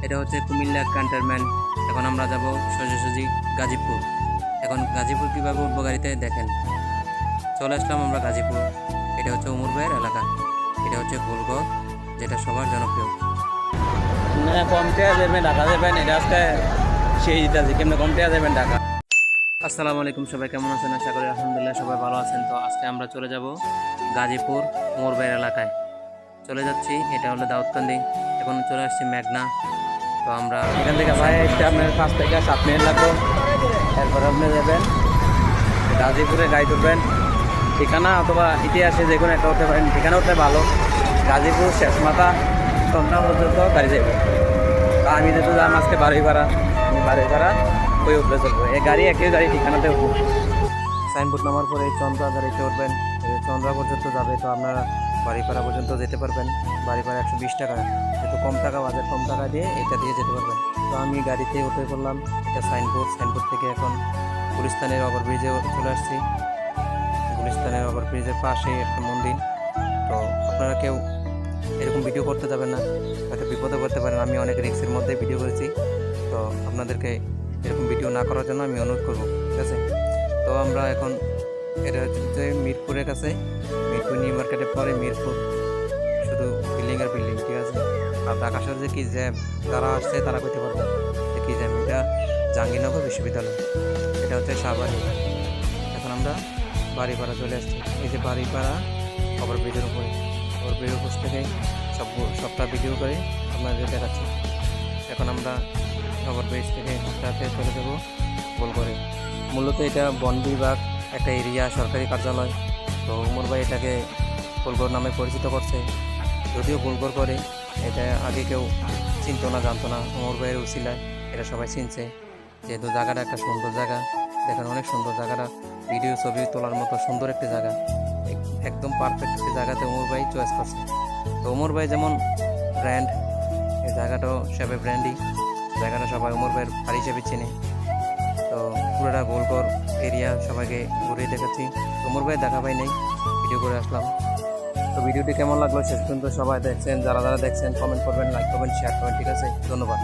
এটা হচ্ছে কুমিল্লা ক্যান্টনমেন্ট। এখন আমরা যাব সোজাসুজি গাজীপুর। এখন গাজীপুর কীভাবে উঠবো গাড়িতে দেখেন। চলে আসলাম আমরা গাজীপুর। এটা হচ্ছে উমর ভাইয়ের এলাকা। এটা হচ্ছে গোলঘর, যেটা সবার জনপ্রিয়। কমতে যাবেন ঢাকা যাবেন, এটা আজকে সেই দিতে কেমন কমতে যাবেন ঢাকা। আসসালামু আলাইকুম, সবাই কেমন আছেন? আশা করি আলহামদুলিল্লাহ সবাই ভালো আছেন। তো আজকে আমরা চলে যাব গাজীপুর উমর ভাইয়ের এলাকায় চলে যাচ্ছি। এটা হলো দাউদকান্দি। এখন চলে আসছি মেঘনা। তো আমরা এখান থেকে ভাই আসতে আপনার 5 থেকে 7 মিনিট লাগবে। এরপর আপনি যাবেন গাজীপুরে, গাড়ি তুলবেন ঠিকানা অথবা ইতিহাসে যে কোনো একটা উঠতে পারেন। ঠিকানা উঠতে ভালো, গাজীপুর শেষ মাথা সন্ধ্যা পর্যন্ত গাড়ি যাবে। তা আমি যেহেতু যাম আজকে বাড়িপাড়া, আমি বাড়িপাড়া ওই উঠলে চলবো। এই গাড়ি একই গাড়ি ঠিকানাতে উঠবো। সাইনবোর্ড নামার পরে চন্দ্রা গাড়িতে উঠবেন। চন্দ্রা পর্যন্ত যাবে। তো আপনারা বাড়িপাড়া পর্যন্ত যেতে পারবেন। বাড়িপাড়া 120 টাকা, যেহেতু কম টাকা, বাজার কম টাকা দিয়ে এটা দিয়ে যেতে পারবেন। তো আমি গাড়িতে উঠে পড়লাম। এটা সাইনবোর্ড থেকে এখন গুলিস্তানের ওভারব্রিজে চলে আসছি। গুলিস্তানের ওভারব্রিজের পাশে একটা মন্দির। তো আপনারা কেউ এরকম ভিডিও করতে যাবেন না, হয়তো বিপদে পড়তে পারেন। আমি অনেক রিস্কের মধ্যে ভিডিও করেছি। তো আপনাদেরকে এরকম ভিডিও না করার জন্য আমি অনুরোধ করবো, ঠিক আছে? তো আমরা এখন এটা হচ্ছে মিরপুরের কাছে, মিরপুর নিউ মার্কেটের পরে মিরপুর, শুধু বিল্ডিং আর বিল্ডিং, ঠিক আছে? আর ঢাকাশহর যে কি জ্যাম, যারা আসছে তারা করতে পারবে যে কী জ্যাম। এটা জাহাঙ্গীরনগর বিশ্ববিদ্যালয়, এটা হচ্ছে শাহবাড়ি। এখন আমরা বাড়িপাড়া চলে আসছি। এই যে বাড়িপাড়া ওভারব্রিজের উপরে, ওভারব্রিজের উপর থেকে সবটা ভিডিও করে আপনাদের দেখাচ্ছি। এখন আমরা ওভারব্রিজ থেকে রাতে চলে যাবো গোলঘরে। মূলত এটা বন বিভাগ একটা এরিয়া, সরকারি কার্যালয়। তো উমর ভাই এটাকে গোলঘর নামে পরিচিত করছে। যদিও গোলঘর করে এটা আগে কেউ চিনতো না, জানতো না। উমর ভাইয়ের উছিলায় এটা সবাই চিনছে, যেহেতু জায়গাটা একটা সুন্দর জায়গা। দেখেন অনেক সুন্দর জায়গাটা, ভিডিও ছবি তোলার মতো সুন্দর একটি জায়গা, একদম পারফেক্ট একটি জায়গাতে উমর ভাই চয়েস করছে। তো উমর ভাই যেমন ব্র্যান্ড, এই জায়গাটাও সেভাবে ব্র্যান্ডই। জায়গাটা সবাই উমর ভাইয়ের বাড়ি হিসেবে চেনে। তো পুরোটা গোলঘর এরিয়া সবাইকে ঘুরিয়ে দেখাচ্ছি। উমর ভাই দেখা পাই নাই, ভিডিও করে আসলাম। তো ভিডিওটি কেমন লাগলো শেষ পর্যন্ত সবাই দেখছেন, যারা যারা দেখছেন কমেন্ট করবেন, লাইক করবেন, শেয়ার করবেন, ঠিক আছে? ধন্যবাদ।